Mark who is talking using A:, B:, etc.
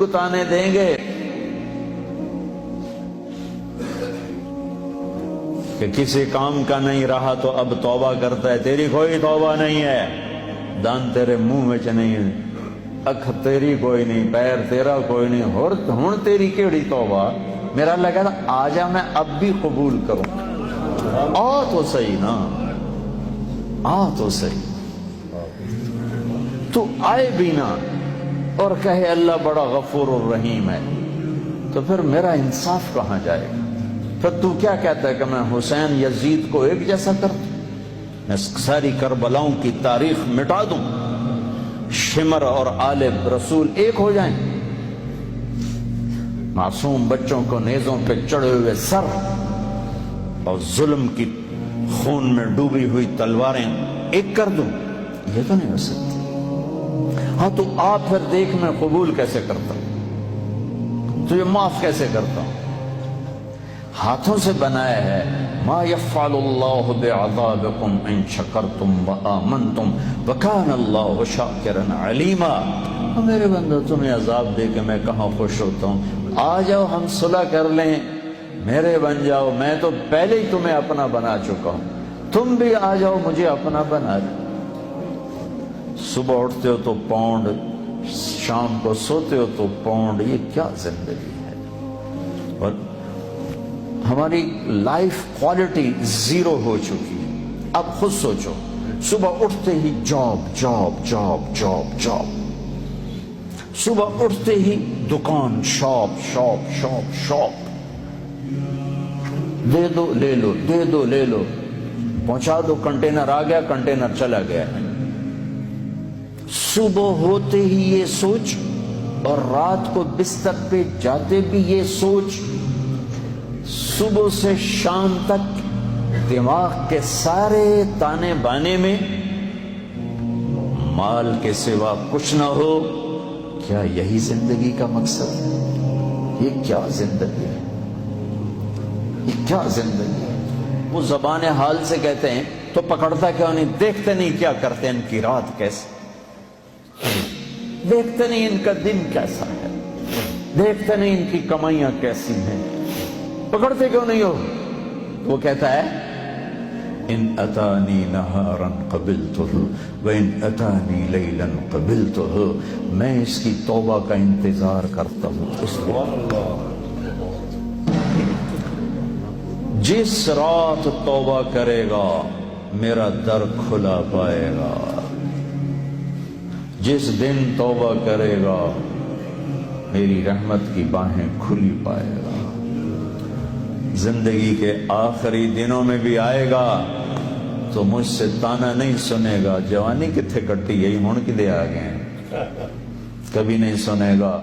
A: تانے دیں گے کہ کسی کام کا نہیں رہا تو اب توبہ کرتا ہے، تیری کوئی توبہ نہیں ہے، دان تیرے منہ میں نہیں ہے، اکھ تیری کوئی نہیں، پیر تیرا کوئی نہیں، ہن تیری کیڑی توبہ؟ میرا اللہ کہتا آ جا، میں اب بھی قبول کروں، آ تو صحیح نا، آ تو صحیح، تو آئے بھی نا اور کہے اللہ بڑا غفور الرحیم ہے، تو پھر میرا انصاف کہاں جائے گا؟ پھر تو کیا کہتا ہے کہ میں حسین یزید کو ایک جیسا کر دوں، میں ساری کربلاؤں کی تاریخ مٹا دوں، شمر اور آل رسول ایک ہو جائیں، معصوم بچوں کو نیزوں پہ چڑھے ہوئے سر اور ظلم کی خون میں ڈوبی ہوئی تلواریں ایک کر دوں؟ یہ تو نہیں ہو سکتی۔ ہاں تو آپ پھر دیکھ میں قبول کیسے کرتا ہوں، تجھے معاف کیسے کرتا ہوں؟ ہاتھوں سے بنایا ہے، ما یفعل اللہ بعذابکم ان شکرتم وآمنتم وکان اللہ شاکرا علیما۔ میرے بندو تمہیں عذاب دے کے میں کہاں خوش ہوتا ہوں؟ آ جاؤ ہم صلح کر لیں، میرے بن جاؤ، میں تو پہلے ہی تمہیں اپنا بنا چکا ہوں، تم بھی آ جاؤ مجھے اپنا بنا دو۔ صبح اٹھتے ہو تو پاؤنڈ، شام کو سوتے ہو تو پاؤنڈ، یہ کیا زندگی ہے؟ اور ہماری لائف کوالٹی زیرو ہو چکی ہے۔ اب خود سوچو، صبح اٹھتے ہی job job job job job, صبح اٹھتے ہی دکان، شاپ شاپ شاپ شاپ، دے دو لے لو، دے دو لے لو، پہنچا دو، کنٹینر آ گیا، کنٹینر چلا گیا۔ صبح ہوتے ہی یہ سوچ اور رات کو بستر پہ جاتے بھی یہ سوچ، صبح سے شام تک دماغ کے سارے تانے بانے میں مال کے سوا کچھ نہ ہو۔ کیا یہی زندگی کا مقصد ہے؟ یہ کیا زندگی ہے؟ یہ کیا زندگی ہے؟ وہ زبان حال سے کہتے ہیں تو پکڑتا کیوں نہیں؟ دیکھتے نہیں کیا کرتے ہیں ان کی رات کیسے، دیکھتے نہیں ان کا دن کیسا ہے، دیکھتے نہیں ان کی کمائیاں کیسی ہیں، پکڑتے کیوں نہیں ہو؟ وہ کہتا ہے ان اتانی نہارا قبلتہ وان اتانی لیلا قبلتہ، میں اس کی توبہ کا انتظار کرتا ہوں، اس لیے جس رات توبہ کرے گا میرا در کھلا پائے گا، جس دن توبہ کرے گا میری رحمت کی باہیں کھلی پائے گا، زندگی کے آخری دنوں میں بھی آئے گا تو مجھ سے تانا نہیں سنے گا، جوانی کتھے کٹی، یہی ہون کدے آ گئے، کبھی نہیں سنے گا۔